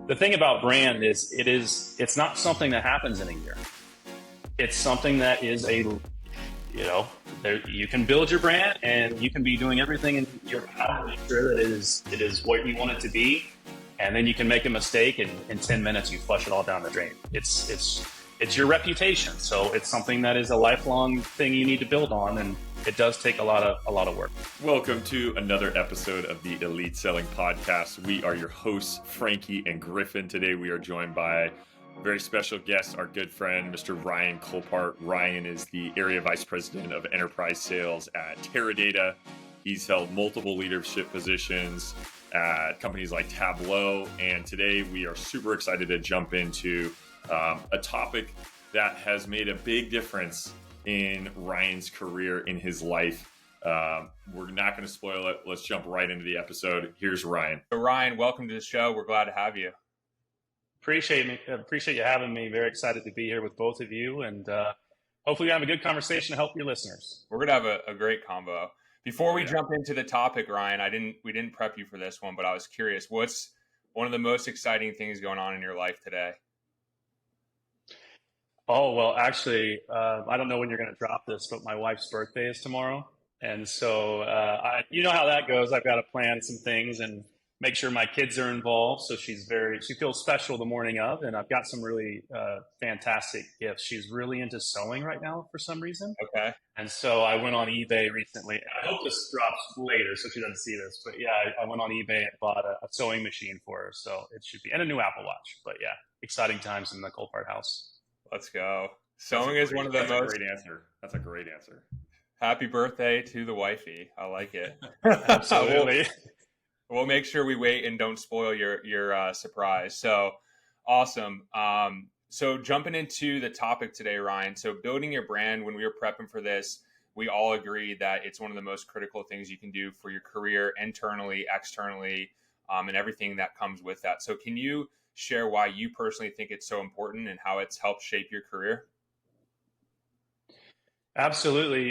The thing about brand is it's not something that happens in a year. It's something that is you can build your brand and you can be doing everything in your power to make sure that it is what you want it to be. And then you can make a mistake and in 10 minutes you flush it all down the drain. It's your reputation. So it's something that is a lifelong thing you need to build on, and it does take a lot of work. Welcome to another episode of the Elite Selling Podcast. We are your hosts, Frankie and Griffin. Today we are joined by a very special guest, our good friend, Mr. Ryan Colpaart. Ryan is the Area Vice President of Enterprise Sales at Teradata. He's held multiple leadership positions at companies like Tableau. And today we are super excited to jump into a topic that has made a big difference in Ryan's career, in his life. We're not going to spoil it. Let's jump right into the episode. Here's Ryan. So Ryan, welcome to the show. We're glad to have you. Appreciate you having me. Very excited to be here with both of you, and hopefully we have a good conversation to help your listeners. We're going to have a great combo. Before we jump into the topic, Ryan, we didn't prep you for this one, but I was curious, what's one of the most exciting things going on in your life today? Oh, well, actually, I don't know when you're going to drop this, but my wife's birthday is tomorrow. And so, you know how that goes. I've got to plan some things and make sure my kids are involved. So she feels special the morning of, and I've got some really fantastic gifts. She's really into sewing right now for some reason. Okay. And so I went on eBay recently. I hope this drops later so she doesn't see this. But yeah, I went on eBay and bought a sewing machine for her. So it should be, and a new Apple Watch. But yeah, exciting times in the Colpaart house. Let's go. Sewing is one of the most... That's a great answer. That's a great answer. Happy birthday to the wifey. I like it. Absolutely. We'll make sure we wait and don't spoil your surprise. So awesome. So jumping into the topic today, Ryan. So building your brand, when we were prepping for this, we all agreed that it's one of the most critical things you can do for your career, internally, externally, and everything that comes with that. So can you share why you personally think it's so important and how it's helped shape your career? Absolutely.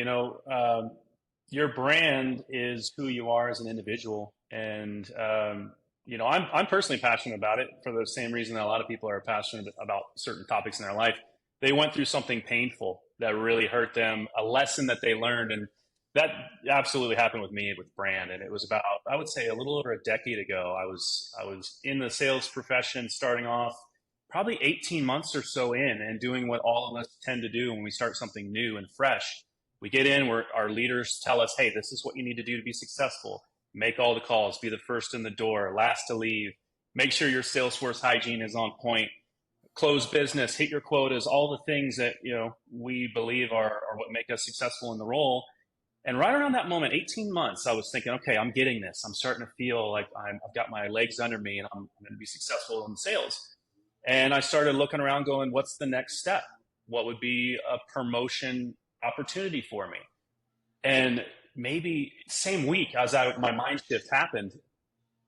Your brand is who you are as an individual. And, I'm personally passionate about it for the same reason that a lot of people are passionate about certain topics in their life. They went through something painful that really hurt them, a lesson that they learned. And that absolutely happened with me with brand. And it was about, I would say, a little over a decade ago. I was in the sales profession, starting off probably 18 months or so in, and doing what all of us tend to do when we start something new and fresh. We get in where our leaders tell us, hey, this is what you need to do to be successful. Make all the calls, be the first in the door, last to leave, make sure your Salesforce hygiene is on point, close business, hit your quotas, all the things that, we believe are what make us successful in the role. And right around that moment, 18 months, I was thinking, okay, I'm getting this. I'm starting to feel like I've got my legs under me and I'm going to be successful in sales. And I started looking around going, what's the next step? What would be a promotion opportunity for me? And maybe same week as my mind shift happened,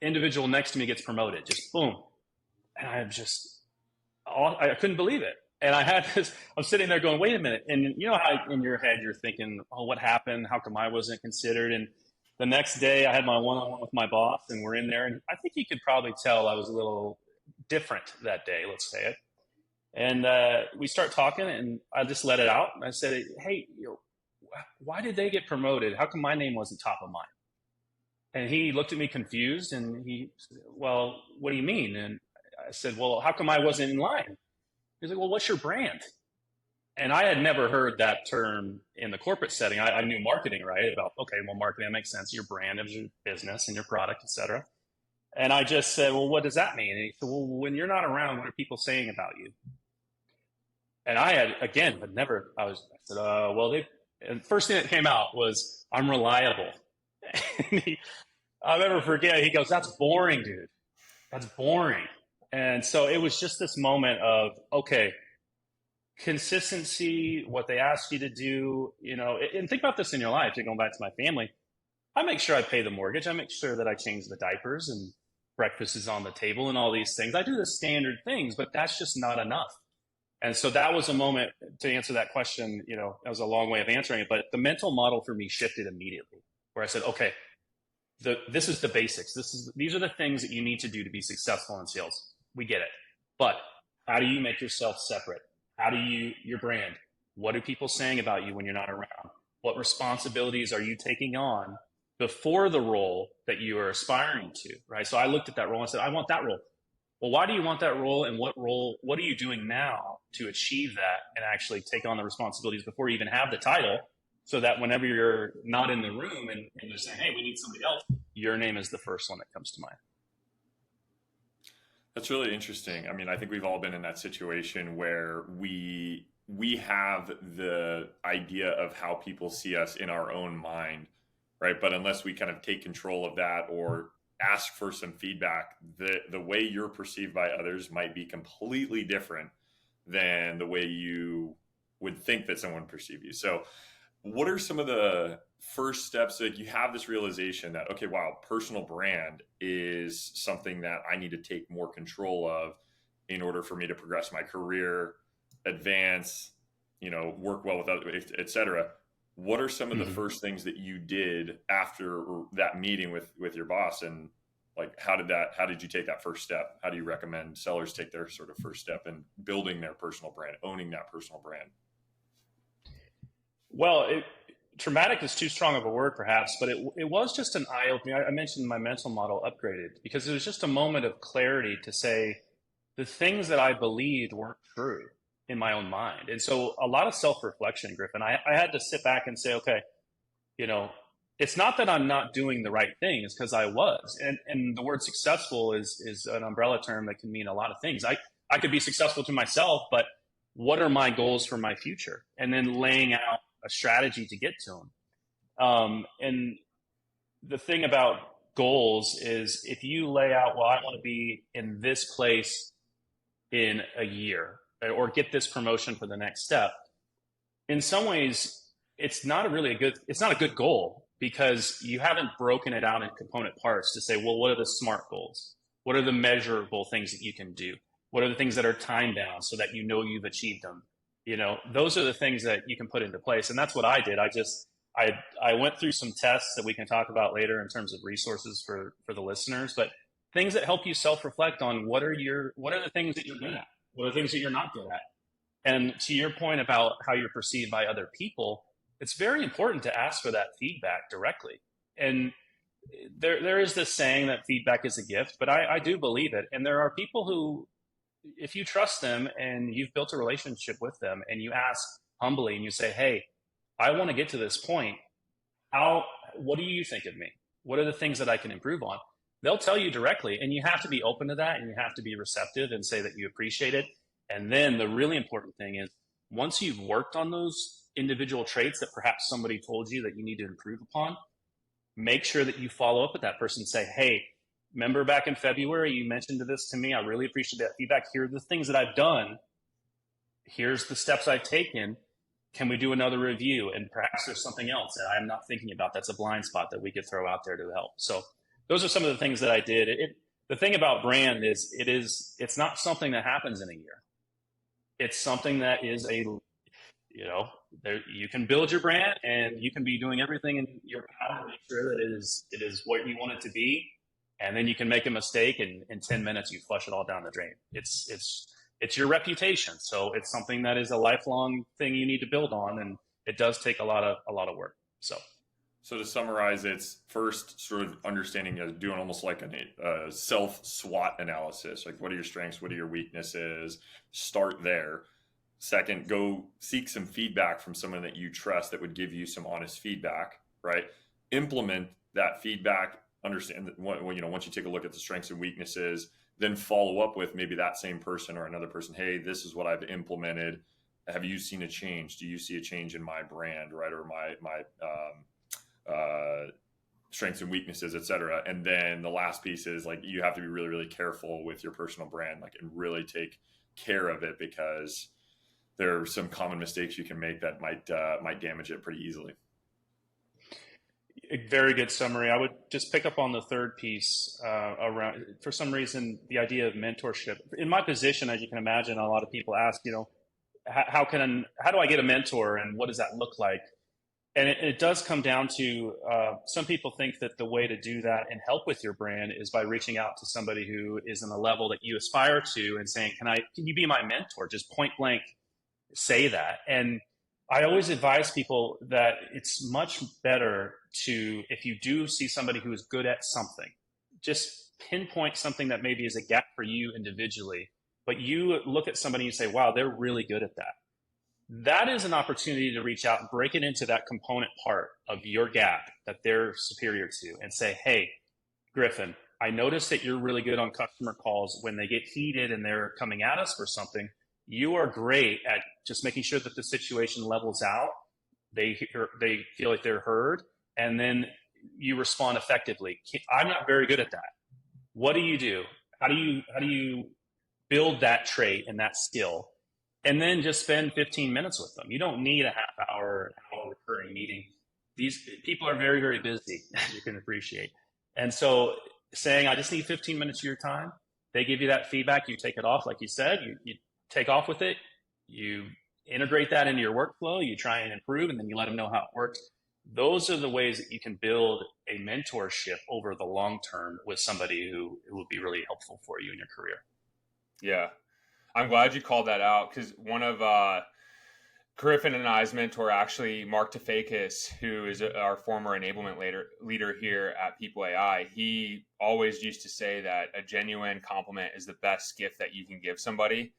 individual next to me gets promoted, just boom. And I couldn't believe it. And I'm sitting there going, wait a minute. And you know how in your head you're thinking, oh, what happened? How come I wasn't considered? And the next day I had my one-on-one with my boss, and we're in there. And I think he could probably tell I was a little different that day, let's say it. And we start talking, and I just let it out. And I said, hey, why did they get promoted? How come my name wasn't top of mind? And he looked at me confused, and he said, well, what do you mean? And I said, well, how come I wasn't in line? He's like, well, what's your brand? And I had never heard that term in the corporate setting. I knew marketing, right? About, okay, well, marketing, that makes sense. Your brand is your business and your product, et cetera. And I just said, well, what does that mean? And he said, well, when you're not around, what are people saying about you? And I had, again, I said, and the first thing that came out was, I'm reliable. And I'll never forget, he goes, that's boring, dude. That's boring. And so it was just this moment of, okay, consistency, what they ask you to do, and think about this in your life, going back to my family. I make sure I pay the mortgage. I make sure that I change the diapers and breakfast is on the table and all these things. I do the standard things, but that's just not enough. And so that was a moment to answer that question. That was a long way of answering it, but the mental model for me shifted immediately, where I said, okay, this is the basics. These are the things that you need to do to be successful in sales. We get it. But how do you make yourself separate? How do your brand? What are people saying about you when you're not around? What responsibilities are you taking on before the role that you are aspiring to, right? So I looked at that role and said, I want that role. Well, why do you want that role, and what are you doing now to achieve that and actually take on the responsibilities before you even have the title, so that whenever you're not in the room and they're saying, hey, we need somebody else, your name is the first one that comes to mind. That's really interesting. I mean, I think we've all been in that situation where we have the idea of how people see us in our own mind, right? But unless we kind of take control of that or ask for some feedback, the way you're perceived by others might be completely different than the way you would think that someone perceive you. So what are some of the first steps that you have this realization that, okay, wow, personal brand is something that I need to take more control of in order for me to progress my career, advance, work well with others, et cetera? What are some of the first things that you did after that meeting with your boss? And like, how did you take that first step? How do you recommend sellers take their sort of first step in building their personal brand, owning that personal brand? Well, traumatic is too strong of a word, perhaps, but it was just an eye-opening. I mentioned my mental model upgraded because it was just a moment of clarity to say the things that I believed weren't true in my own mind. And so a lot of self-reflection, Griffin. I had to sit back and say, okay, it's not that I'm not doing the right things, because I was. And the word successful is an umbrella term that can mean a lot of things. I could be successful to myself, but what are my goals for my future? And then laying out a strategy to get to them. And the thing about goals is, if you lay out, well, I want to be in this place in a year, or get this promotion for the next step, in some ways, it's not a good goal, because you haven't broken it out in component parts to say, well, what are the SMART goals? What are the measurable things that you can do? What are the things that are time bound so that you've achieved them? Those are the things that you can put into place. And that's what I did. I went through some tests that we can talk about later in terms of resources for the listeners, but things that help you self-reflect on what are the things that you're good at? What are the things that you're not good at? And to your point about how you're perceived by other people, it's very important to ask for that feedback directly. And there is this saying that feedback is a gift, but I do believe it. And there are people who, if you trust them and you've built a relationship with them and you ask humbly and you say, hey, I want to get to this point. What do you think of me? What are the things that I can improve on? They'll tell you directly, and you have to be open to that, and you have to be receptive and say that you appreciate it. And then the really important thing is, once you've worked on those individual traits that perhaps somebody told you that you need to improve upon, make sure that you follow up with that person and say, hey, remember back in February, you mentioned this to me. I really appreciate that feedback. Here are the things that I've done. Here's the steps I've taken. Can we do another review? And perhaps there's something else that I'm not thinking about that's a blind spot that we could throw out there to help. So those are some of the things that I did. The thing about brand is it's not something that happens in a year. It's something that is you can build your brand, and you can be doing everything in your power to make sure that it is what you want it to be. And then you can make a mistake, and in 10 minutes you flush it all down the drain. It's your reputation. So it's something that is a lifelong thing you need to build on, and it does take a lot of work. So to summarize, it's first sort of understanding, doing almost like a self SWOT analysis. Like, what are your strengths? What are your weaknesses? Start there. Second, go seek some feedback from someone that you trust that would give you some honest feedback, right? Implement that feedback, understand that, once you take a look at the strengths and weaknesses, then follow up with maybe that same person or another person. Hey, this is what I've implemented. Have you seen a change? Do you see a change in my brand, right? Or my strengths and weaknesses, et cetera. And then the last piece is, like, you have to be really, really careful with your personal brand, and really take care of it, because there are some common mistakes you can make that might damage it pretty easily. A very good summary. I would just pick up on the third piece around, for some reason, the idea of mentorship. In my position, as you can imagine, a lot of people ask, how do I get a mentor, and what does that look like? And it does come down to some people think that the way to do that and help with your brand is by reaching out to somebody who is in the level that you aspire to and saying, can you be my mentor? Just point blank say that. And I always advise people that it's much better to, if you do see somebody who is good at something, just pinpoint something that maybe is a gap for you individually, but you look at somebody and you say, wow, they're really good at that. That is an opportunity to reach out and break it into that component part of your gap that they're superior to and say, hey, Griffin, I noticed that you're really good on customer calls when they get heated and they're coming at us for something. You are great at just making sure that the situation levels out. They feel like they're heard, and then you respond effectively. I'm not very good at that. What do you do? How do you build that trait and that skill? And then just spend 15 minutes with them. You don't need a half hour recurring meeting. These people are very, very busy, as you can appreciate. And so saying, I just need 15 minutes of your time, they give you that feedback, you take it off, like you said, you take off with it, you integrate that into your workflow, you try and improve, and then you let them know how it works. Those are the ways that you can build a mentorship over the long term with somebody who will be really helpful for you in your career. Yeah. I'm glad you called that out, because one of Griffin and I's mentor, actually, Mark Tafakis, who is our former enablement leader here at People AI, he always used to say that a genuine compliment is the best gift that you can give somebody.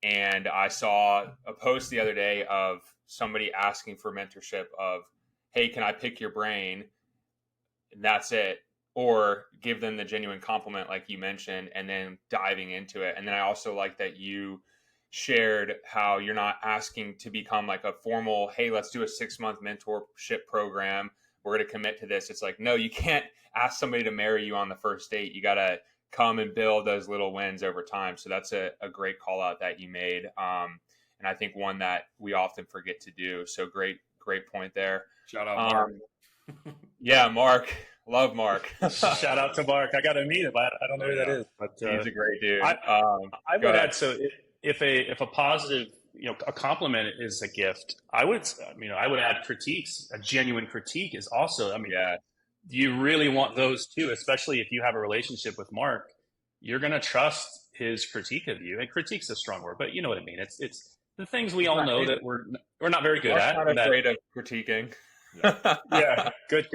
And I saw a post the other day of somebody asking for mentorship of, hey, can I pick your brain? And that's it. Or give them the genuine compliment, like you mentioned, and then diving into it. And then I also like that you shared how you're not asking to become like a formal, hey, let's do a 6-month mentorship program. We're going to commit to this. It's like, no, you can't ask somebody to marry you on the first date. You got to come and build those little wins over time. So that's a great call out that you made. And I think one that we often forget to do. So great point there. Shout out, Mark. Yeah, Mark. Love Mark. Shout out to Mark. I got to meet him. I don't know who that is, but he's a great dude. I would add, so if a positive, a compliment is a gift, I would add critiques. A genuine critique is also, you really want those too, especially if you have a relationship with Mark. You're going to trust his critique of you. And critique's a strong word, but you know what I mean. It's the things we all know that we're not very good at. I'm not afraid of critiquing. Yeah, good.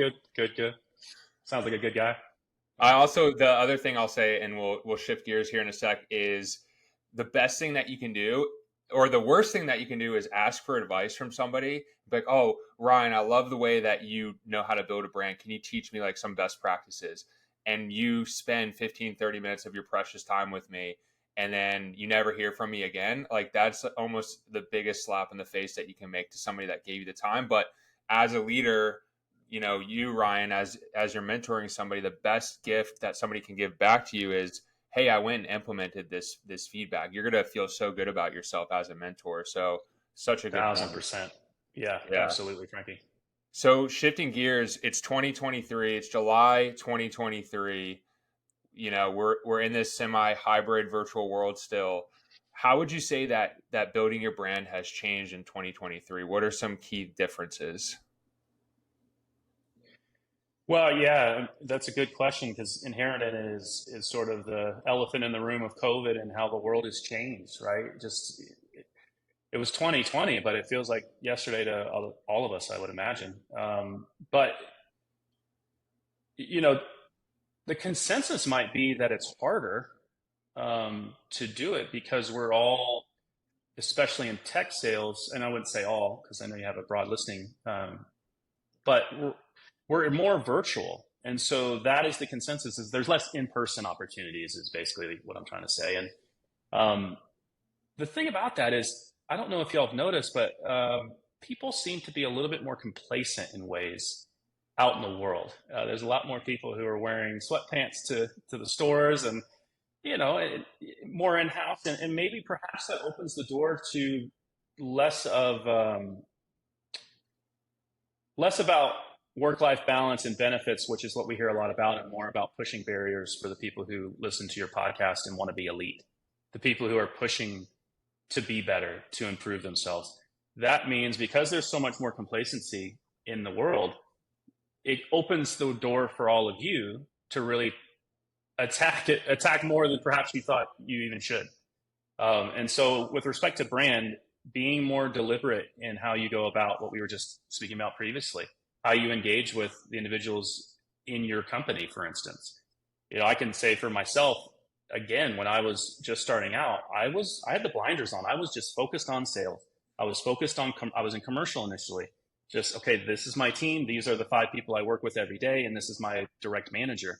Sounds like a good guy. I also, the other thing I'll say, and we'll shift gears here in a sec, is the best thing that you can do, or the worst thing that you can do, is ask for advice from somebody. Like, oh, Ryan, I love the way that you know how to build a brand. Can you teach me like some best practices? And you spend 15, 30 minutes of your precious time with me, and then you never hear from me again. Like, that's almost the biggest slap in the face that you can make to somebody that gave you the time. But as a leader, you, Ryan, as you're mentoring somebody, the best gift that somebody can give back to you is, hey, I went and implemented this feedback. You're going to feel so good about yourself as a mentor. So such a good 1,000%. Yeah, absolutely, Frankie. So shifting gears, it's 2023. It's July 2023. We're in this semi-hybrid virtual world still. How would you say that building your brand has changed in 2023? What are some key differences? Well, yeah, that's a good question, because inherent in it is sort of the elephant in the room of COVID and how the world has changed, right? It was 2020, but it feels like yesterday to all of us, I would imagine. But the consensus might be that it's harder to do it because we're all, especially in tech sales, and I wouldn't say all, because I know you have a broad listening, but we're more virtual. And so that is the consensus, is there's less in-person opportunities, is basically what I'm trying to say. And the thing about that is, I don't know if y'all have noticed, but people seem to be a little bit more complacent in ways out in the world. There's a lot more people who are wearing sweatpants to the stores, and more in-house, and maybe perhaps that opens the door to less about work-life balance and benefits, which is what we hear a lot about, and more about pushing barriers for the people who listen to your podcast and want to be elite, the people who are pushing to be better, to improve themselves. That means, because there's so much more complacency, in the world, it opens the door for all of you to really attack more than perhaps you thought you even should. And so with respect to brand, being more deliberate in how you go about what we were just speaking about previously, how you engage with the individuals in your company, for instance. I can say for myself, again, when I was just starting out, I had the blinders on. I was just focused on sales. I was focused on, I was in commercial initially. Just, okay, this is my team. These are the 5 people I work with every day. And this is my direct manager.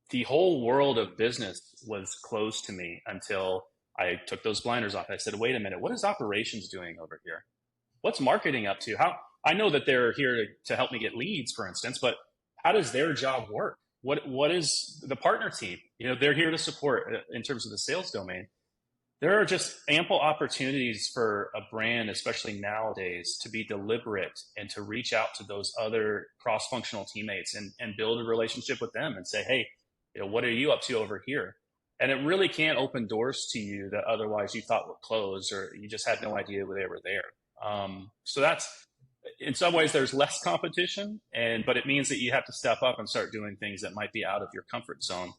The whole world of business was closed to me until I took those blinders off. I said, wait a minute, what is operations doing over here? What's marketing up to? I know that they're here to help me get leads, for instance, but how does their job work? What is the partner team? They're here to support in terms of the sales domain. There are just ample opportunities for a brand, especially nowadays, to be deliberate and to reach out to those other cross-functional teammates and build a relationship with them and say, hey, what are you up to over here? And it really can open doors to you that otherwise you thought were closed, or you just had no idea they were there. So that's, in some ways, there's less competition, but it means that you have to step up and start doing things that might be out of your comfort zone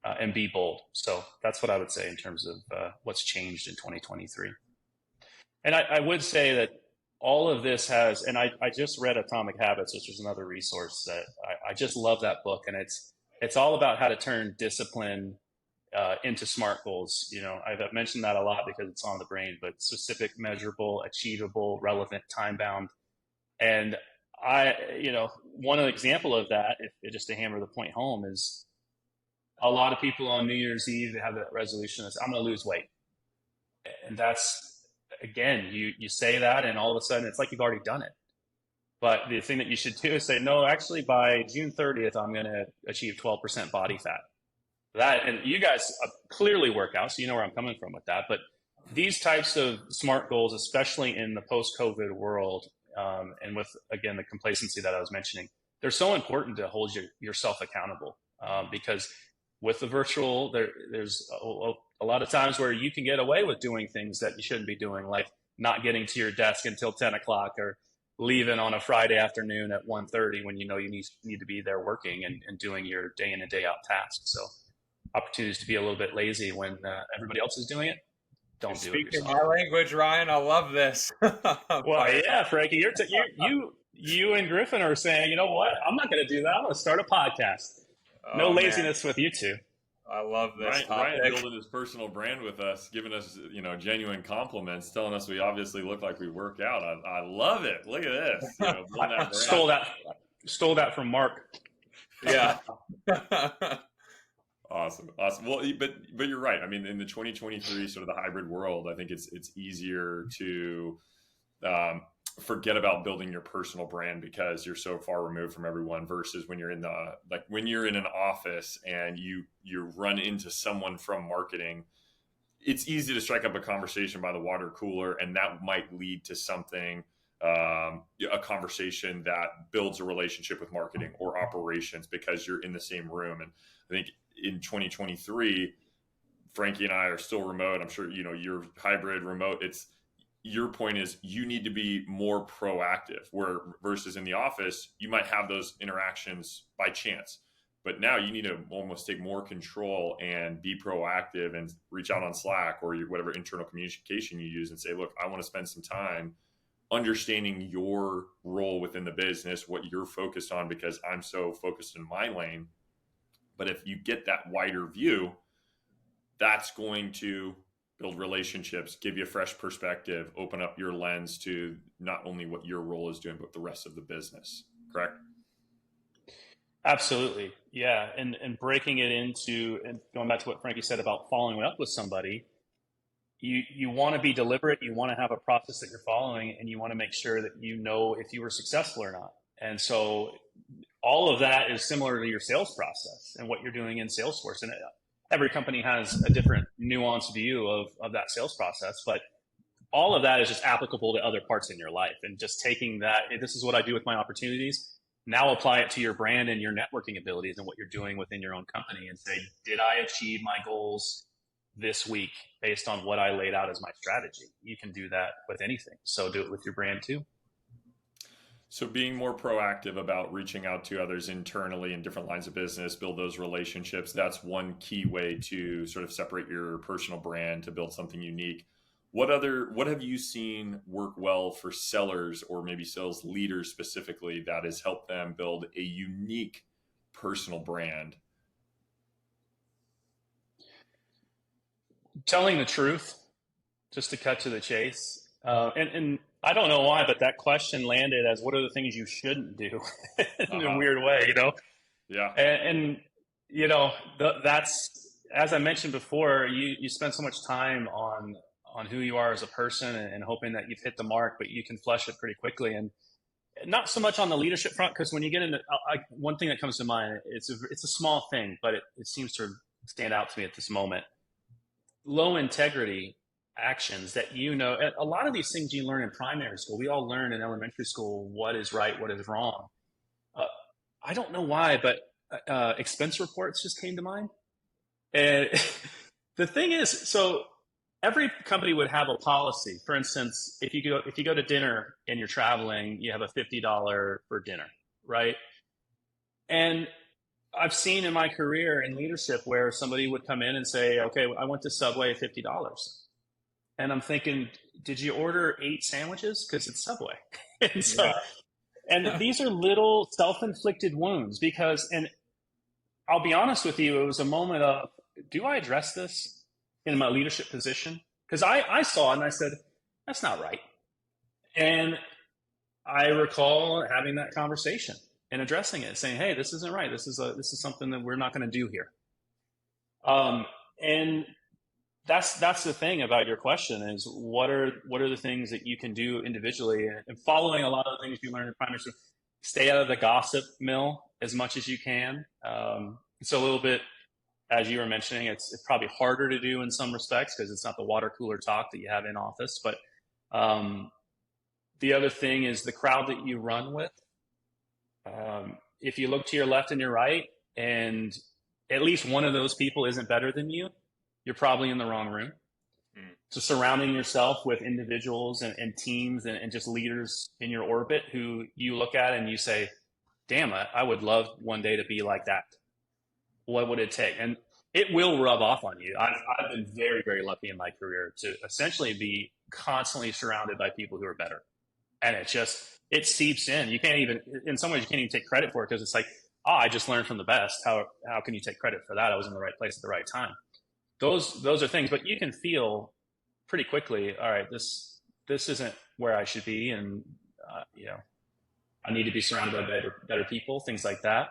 and be bold. So that's what I would say in terms of what's changed in 2023. And I would say that all of this has, and I just read Atomic Habits, which is another resource that I just love that book. And it's all about how to turn discipline into SMART goals. I've mentioned that a lot because it's on the brain, but specific, measurable, achievable, relevant, time bound. And one example of that, just to hammer the point home, is a lot of people on New Year's Eve, they have that resolution that's, I'm going to lose weight. And that's, again, you say that and all of a sudden it's like you've already done it. But the thing that you should do is say, no, actually by June 30th, I'm going to achieve 12% body fat. And you guys clearly work out, so you know where I'm coming from with that. But these types of SMART goals, especially in the post-COVID world, and with, again, the complacency that I was mentioning, they're so important to hold yourself accountable because with the virtual, there's a lot of times where you can get away with doing things that you shouldn't be doing, like not getting to your desk until 10 o'clock or leaving on a Friday afternoon at 1:30 when you need to be there working and doing your day in and day out tasks. So opportunities to be a little bit lazy when everybody else is doing it. Don't do it yourself. Speaking my language, Ryan, I love this. Well, yeah, Frankie, you and Griffin are saying, you know what? I'm not going to do that. I'm going to start a podcast. No laziness with you two. I love this. Ryan building his personal brand with us, giving us, genuine compliments, telling us we obviously look like we work out. I love it. Look at this. I stole that from Mark. Yeah. Awesome. Well, but you're right. I mean, in the 2023 sort of the hybrid world, I think it's easier to forget about building your personal brand because you're so far removed from everyone versus when you're in an office and you run into someone from marketing. It's easy to strike up a conversation by the water cooler, and that might lead to something, a conversation that builds a relationship with marketing or operations because you're in the same room. And I think in 2023, Frankie and I are still remote. I'm sure, you're hybrid remote. Your point is you need to be more proactive versus in the office, you might have those interactions by chance, but now you need to almost take more control and be proactive and reach out on Slack or whatever internal communication you use and say, look, I want to spend some time understanding your role within the business, what you're focused on, because I'm so focused in my lane. But if you get that wider view, that's going to build relationships, give you a fresh perspective, open up your lens to not only what your role is doing, but the rest of the business. Correct? Absolutely. Yeah. And breaking it into, and going back to what Frankie said about following up with somebody, you want to be deliberate. You want to have a process that you're following, and you want to make sure that you know if you were successful or not. And so all of that is similar to your sales process and what you're doing in Salesforce. And every company has a different nuanced view of that sales process, but all of that is just applicable to other parts in your life. And just taking that, hey, this is what I do with my opportunities. Now apply it to your brand and your networking abilities and what you're doing within your own company and say, did I achieve my goals this week based on what I laid out as my strategy? You can do that with anything. So do it with your brand too. So being more proactive about reaching out to others internally in different lines of business, build those relationships, that's one key way to sort of separate your personal brand to build something unique. What have you seen work well for sellers or maybe sales leaders specifically that has helped them build a unique personal brand? Telling the truth, just to cut to the chase. And I don't know why, but that question landed as what are the things you shouldn't do in a Uh-huh. weird way, Yeah. And that's, as I mentioned before, you spend so much time on who you are as a person and hoping that you've hit the mark, but you can flush it pretty quickly. And not so much on the leadership front, because when you get into one thing that comes to mind, it's a small thing, but it seems to stand out to me at this moment. Low integrity actions that, a lot of these things you learn in primary school. We all learn in elementary school what is right, what is wrong. Uh, I don't know why, but expense reports just came to mind. And the thing is, so every company would have a policy. For instance, if you go to dinner and you're traveling, you have a $50 for dinner, right? And I've seen in my career in leadership where somebody would come in and say, "Okay, I went to Subway, $50." And I'm thinking, "Did you order 8 sandwiches? Because it's Subway." And so, Yeah. and these are little self-inflicted wounds because, and I'll be honest with you, it was a moment of, do I address this in my leadership position? Because I saw it and I said, that's not right. And I recall having that conversation and addressing it, saying, "Hey, this isn't right. This is something that we're not going to do here." And that's the thing about your question is what are the things that you can do individually, and following a lot of the things you learn in primary school. Stay out of the gossip mill as much as you can. It's a little bit, as you were mentioning, it's probably harder to do in some respects because it's not the water cooler talk that you have in office. But the other thing is the crowd that you run with. If you look to your left and your right, and at least one of those people isn't better than you, you're probably in the wrong room. So surrounding yourself with individuals and teams and just leaders in your orbit who you look at and you say, "Damn, I would love one day to be like that. What would it take?" And it will rub off on you. I've been very, very lucky in my career to essentially be constantly surrounded by people who are better. And it seeps in. You can't even, in some ways, you can't even take credit for it because it's like, I just learned from the best. How can you take credit for that? I was in the right place at the right time. Those are things, but you can feel pretty quickly, all right, this isn't where I should be, and I need to be surrounded by better people, things like that.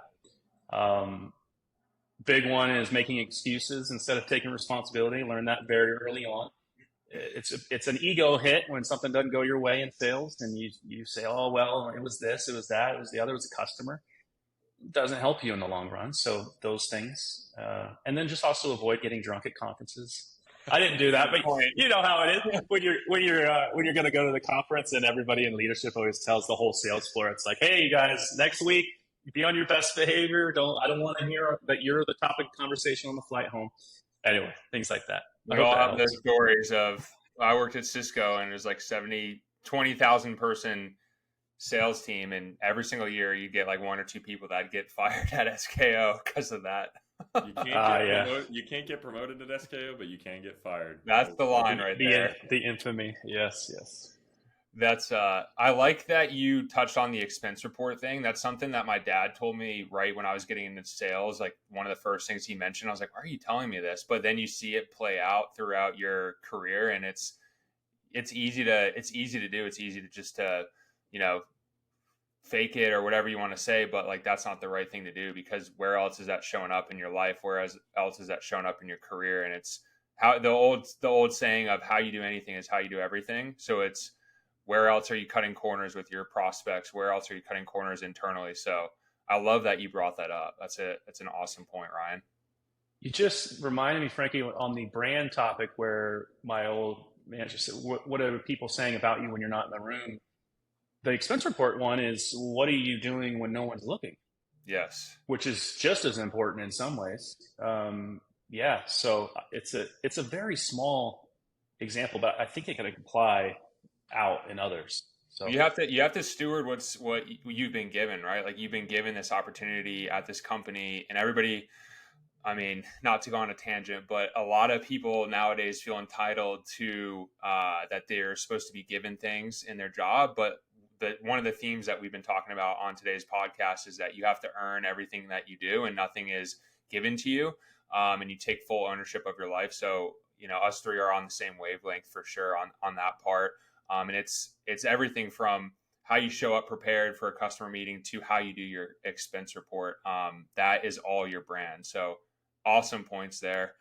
Big one is making excuses instead of taking responsibility. Learn that very early on. It's an ego hit when something doesn't go your way in sales, and you say, "Oh well, it was this, it was that, it was the other, it was a customer." It doesn't help you in the long run. So those things, and then just also avoid getting drunk at conferences. I didn't do that, but you know how it is when you're going to go to the conference, and everybody in leadership always tells the whole sales floor, it's like, "Hey, you guys, next week, be on your best behavior. I don't want to hear that you're the topic of conversation on the flight home." Anyway, things like that. We all have those stories of, I worked at Cisco and it was like 20,000 person sales team. And every single year you get like 1 or 2 people that get fired at SKO because of that. You can't get promoted at SKO, but you can get fired. That's the line right there. The infamy. Yes. That's I like that you touched on the expense report thing. That's something that my dad told me right when I was getting into sales. Like one of the first things he mentioned, I was like, "Why are you telling me this?" But then you see it play out throughout your career, and it's easy to do. It's easy to just fake it or whatever you want to say, but like that's not the right thing to do, because where else is that showing up in your life? Where else is that showing up in your career? And it's how the old saying of how you do anything is how you do everything. So it's, where else are you cutting corners with your prospects? Where else are you cutting corners internally? So I love that you brought that up. That's an awesome point, Ryan. You just reminded me, Frankie, on the brand topic where my old manager said, what are people saying about you when you're not in the room? The expense report one is, what are you doing when no one's looking? Yes. Which is just as important in some ways. So it's a very small example, but I think it can apply out in others. So You have to steward what you've been given, right? Like you've been given this opportunity at this company, and everybody, I mean, not to go on a tangent, but a lot of people nowadays feel entitled to that they're supposed to be given things in their job. But one of the themes that we've been talking about on today's podcast is that you have to earn everything that you do, and nothing is given to you, and you take full ownership of your life. So, us three are on the same wavelength for sure on that part. And it's everything from how you show up prepared for a customer meeting to how you do your expense report. That is all your brand. So awesome points there.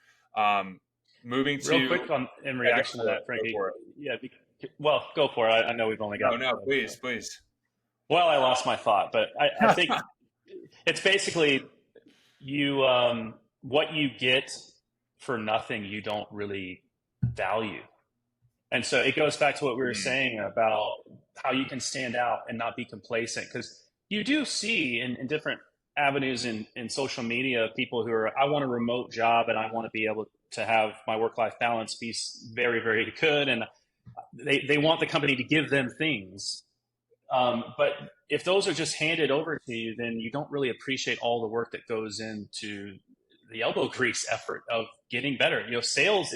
Moving to real quick in reaction to that, Frankie. Yeah, well, go for it. I know we've only got. No, please. Well, I lost my thought, but I think it's basically you. What you get for nothing, you don't really value. And so it goes back to what we were saying about how you can stand out and not be complacent, because you do see in different avenues in social media, people who are, I want a remote job and I want to be able to have my work-life balance be very, very good. And they want the company to give them things. But if those are just handed over to you, then you don't really appreciate all the work that goes into the elbow grease effort of getting better. Sales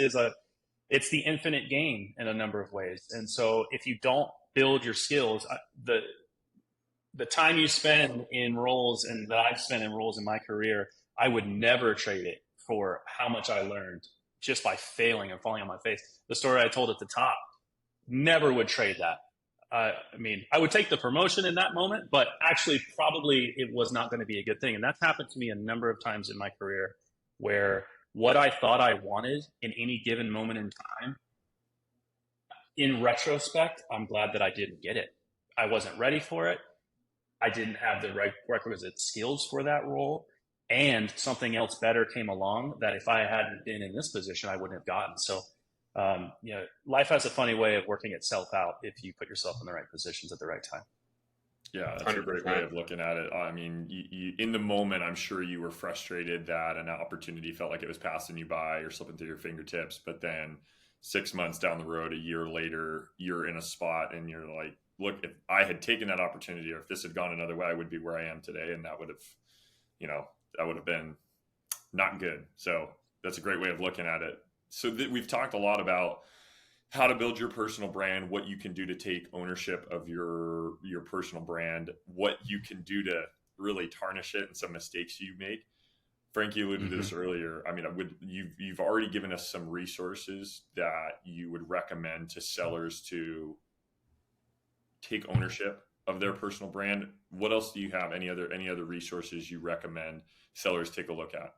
it's the infinite game in a number of ways. And so if you don't build your skills, the time you spend in roles and that I've spent in roles in my career, I would never trade it for how much I learned just by failing and falling on my face. The story I told at the top, never would trade that. I mean, I would take the promotion in that moment, but actually probably it was not going to be a good thing. And that's happened to me a number of times in my career, where what I thought I wanted in any given moment in time, in retrospect, I'm glad that I didn't get it. I wasn't ready for it. I didn't have the requisite skills for that role. And something else better came along that if I hadn't been in this position, I wouldn't have gotten. So, life has a funny way of working itself out if you put yourself in the right positions at the right time. Yeah, that's 100%. A great way of looking at it. I mean, you, in the moment, I'm sure you were frustrated that an opportunity felt like it was passing you by or slipping through your fingertips. But then 6 months down the road, a year later, you're in a spot and you're like, look, if I had taken that opportunity, or if this had gone another way, I would be where I am today. And that would have been not good. So that's a great way of looking at it. So we've talked a lot about how to build your personal brand, what you can do to take ownership of your personal brand, what you can do to really tarnish it, and some mistakes you make. Frankie alluded to this earlier. I mean, you've already given us some resources that you would recommend to sellers to take ownership of their personal brand. What else do you have? Any other resources you recommend sellers take a look at?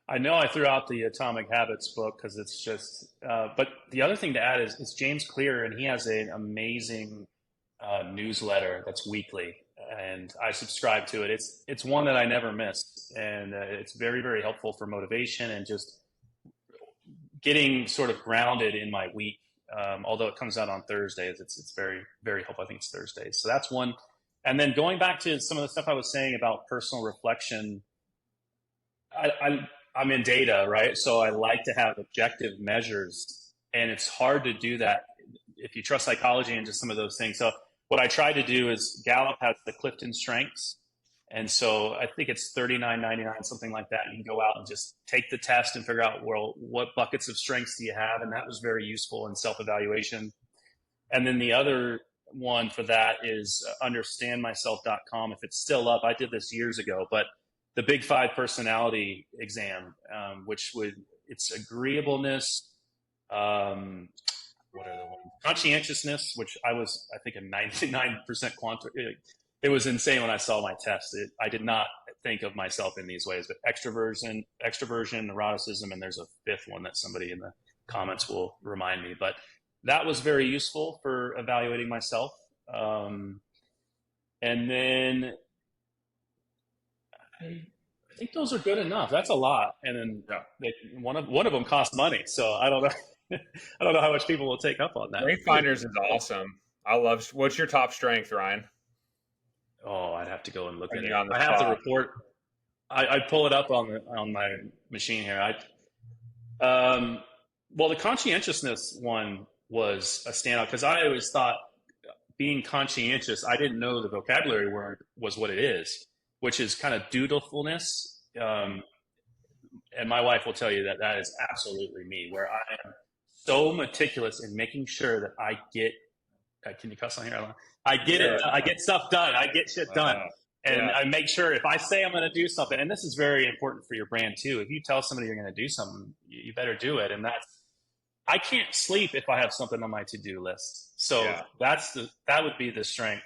I know I threw out the Atomic Habits book because it's just, but the other thing to add is James Clear, and he has an amazing newsletter that's weekly, and I subscribe to it. It's one that I never miss, and it's very, very helpful for motivation and just getting sort of grounded in my week. Although it comes out on Thursdays, it's very, very helpful. I think it's Thursdays. So that's one. And then going back to some of the stuff I was saying about personal reflection, I'm in data, right? So I like to have objective measures, and it's hard to do that if you trust psychology and just some of those things. So what I try to do is Gallup has the Clifton Strengths. And so I think it's $39.99, something like that. You can go out and just take the test and figure out, well, what buckets of strengths do you have? And that was very useful in self-evaluation. And then the other one for that is understandmyself.com. If it's still up, I did this years ago, but the Big Five personality exam, it's agreeableness, what are the ones? Conscientiousness, which I think a 99% quantum. It was insane when I saw my test. I did not think of myself in these ways, but extroversion, neuroticism, and there's a fifth one that somebody in the comments will remind me. But that was very useful for evaluating myself. And then I think those are good enough. That's a lot. And then one of them costs money. So I don't know. I don't know how much people will take up on that. Strength Finders is awesome. What's your top strength, Ryan? Oh, I'd have to go and look at it. I have the report. I pull it up on my machine here. Well, the conscientiousness one was a standout because I always thought being conscientious, I didn't know the vocabulary word was what it is, which is kind of dutifulness. And my wife will tell you that that is absolutely me, where I am so meticulous in making sure that I get, can you cuss on here? I get it. I get stuff done. I get shit done. And I make sure if I say I'm going to do something, and this is very important for your brand too. If you tell somebody you're going to do something, you better do it. And I can't sleep if I have something on my to-do list. So that would be the strength.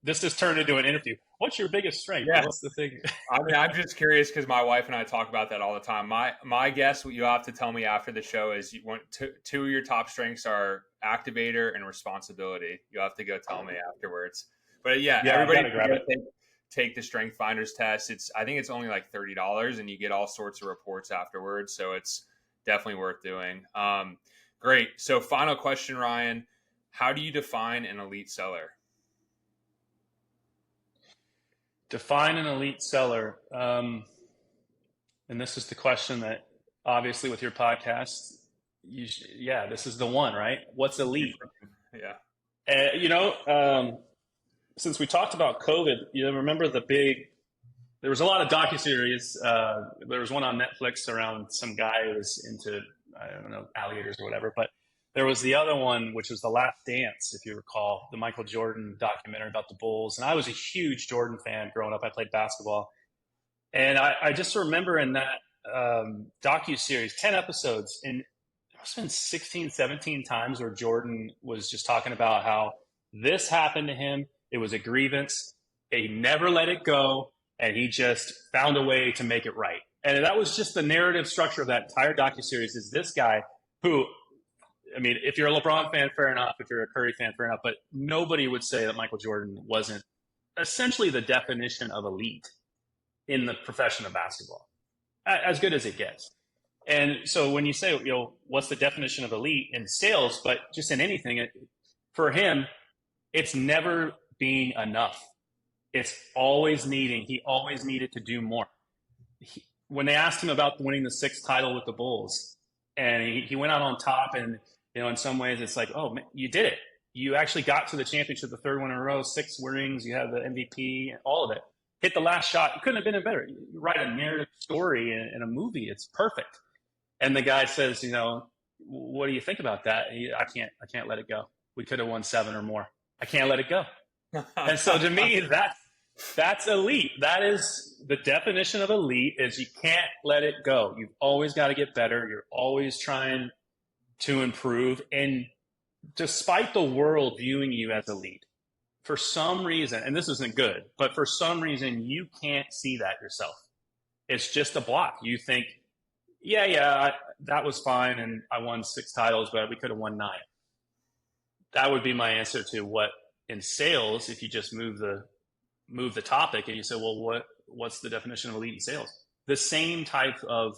This just turned into an interview. What's your biggest strength? Yeah. What's the thing? I mean, I'm just curious because my wife and I talk about that all the time. My guess, what you have to tell me after the show is you want two of your top strengths are activator and responsibility. You have to go tell me afterwards. But everybody take the Strength Finders test. I think it's only like $30, and you get all sorts of reports afterwards. So it's definitely worth doing. Great. So final question, Ryan. How do you define an elite seller? Define an elite seller. And this is the question that obviously with your podcast, this is the one, right? What's elite? Yeah. Since we talked about COVID, remember there was a lot of docuseries. There was one on Netflix around some guy who was into, I don't know, alligators or whatever, but there was the other one, which was The Last Dance, if you recall, the Michael Jordan documentary about the Bulls. And I was a huge Jordan fan growing up. I played basketball. And I just remember in that docuseries, 10 episodes, and it must have been 16, 17 times where Jordan was just talking about how this happened to him. It was a grievance. He never let it go. And he just found a way to make it right. And that was just the narrative structure of that entire docuseries, is this guy who, I mean, if you're a LeBron fan, fair enough. If you're a Curry fan, fair enough. But nobody would say that Michael Jordan wasn't essentially the definition of elite in the profession of basketball, as good as it gets. And so when you say, what's the definition of elite in sales, but just in anything, for him, it's never being enough. It's always he always needed to do more. When they asked him about winning the 6th title with the Bulls, and he went out on top, and in some ways it's like, oh man, you did it. You actually got to the championship, the 3rd one in a row, 6 rings, you have the MVP, all of it. Hit the last shot. It couldn't have been better. You write a narrative story in a movie. It's perfect. And the guy says, what do you think about that? I can't let it go. We could have won 7 or more. I can't let it go. And so to me, that's elite. That is the definition of elite, is you can't let it go. You've always got to get better. You're always trying to improve. And despite the world viewing you as elite, for some reason, and this isn't good, but for some reason, you can't see that yourself. It's just a block. You think, that was fine, and I won 6 titles, but we could have won 9. That would be my answer to what in sales, if you just move the topic and you say, well, what's the definition of elite in sales? The same type of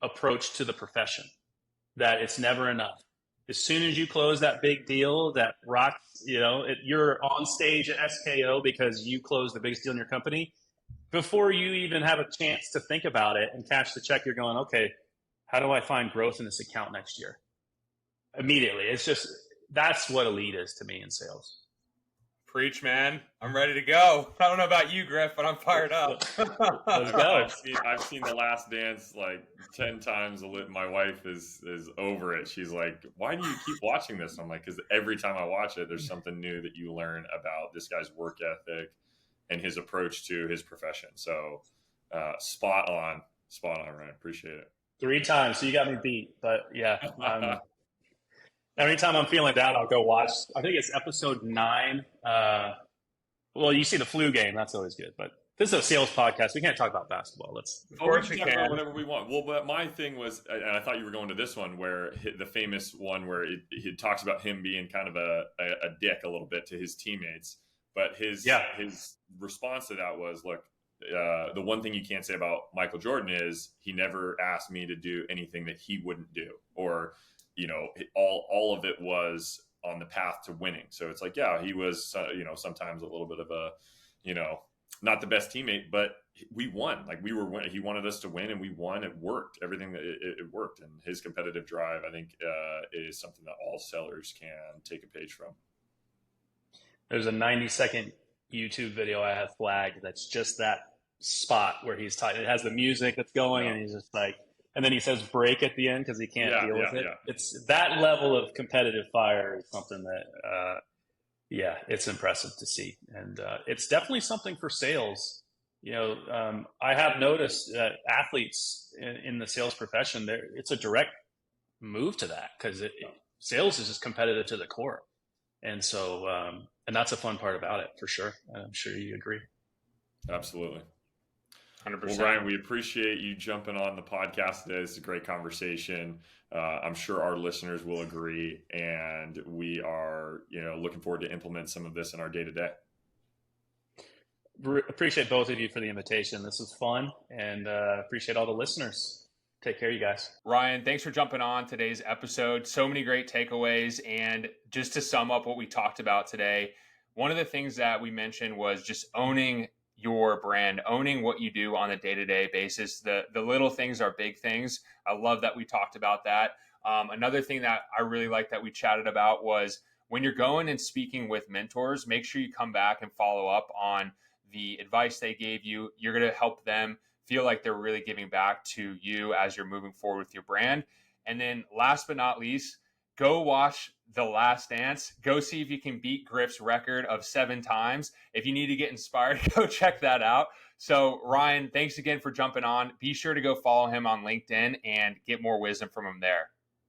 approach to the profession, that it's never enough. As soon as you close that big deal that rocks, you're on stage at SKO because you closed the biggest deal in your company. Before you even have a chance to think about it and cash the check, you're going, okay, how do I find growth in this account next year? Immediately. It's just, that's what elite is to me in sales. Preach, man. I'm ready to go. I don't know about you, Griff, but I'm fired up. Let's go. I've seen The Last Dance like 10 times. My wife is over it. She's like, why do you keep watching this? I'm like, because every time I watch it, there's something new that you learn about this guy's work ethic and his approach to his profession. So spot on, Ryan. Appreciate it. 3 times. So you got me beat. But yeah. Every time I'm feeling down, I'll go watch. I think it's episode 9. Well, you see the flu game. That's always good. But this is a sales podcast. We can't talk about basketball. Of course we can can. talk about whatever we want. Well, but my thing was, and I thought you were going to this one, where the famous one where he talks about him being kind of a dick a little bit to his teammates. But his response to that was, look, the one thing you can't say about Michael Jordan is he never asked me to do anything that he wouldn't do, or all of it was on the path to winning. So it's like, he was, sometimes a little bit of a, not the best teammate, but we won. Like he wanted us to win, and we won. It worked. Everything it worked. And his competitive drive, I think, is something that all sellers can take a page from. There's a 90-second YouTube video I have flagged that's just that spot where he's talking. It has the music that's going, Yeah. and he's just like, and then he says break at the end because he can't Yeah, deal yeah, with it. yeah. It's that level of competitive fire is something that, yeah, it's impressive to see, and it's definitely something for sales. I have noticed that athletes in the sales profession, it's a direct move to that because sales is just competitive to the core. And so, and that's a fun part about it for sure. I'm sure you agree. Absolutely. 100%. Well, Ryan, we appreciate you jumping on the podcast today. It's a great conversation. I'm sure our listeners will agree, and we are, looking forward to implement some of this in our day to day. Appreciate both of you for the invitation. This was fun, and appreciate all the listeners. Take care, you guys. Ryan, thanks for jumping on today's episode. So many great takeaways. And just to sum up what we talked about today, one of the things that we mentioned was just owning your brand, owning what you do on a day-to-day basis. The little things are big things. I love that we talked about that. Another thing that I really like that we chatted about was when you're going and speaking with mentors, make sure you come back and follow up on the advice they gave you. You're going to help them feel like they're really giving back to you as you're moving forward with your brand. And then last but not least, go watch The Last Dance. Go see if you can beat Griff's record of 7 times. If you need to get inspired, go check that out. So Ryan, thanks again for jumping on. Be sure to go follow him on LinkedIn and get more wisdom from him there.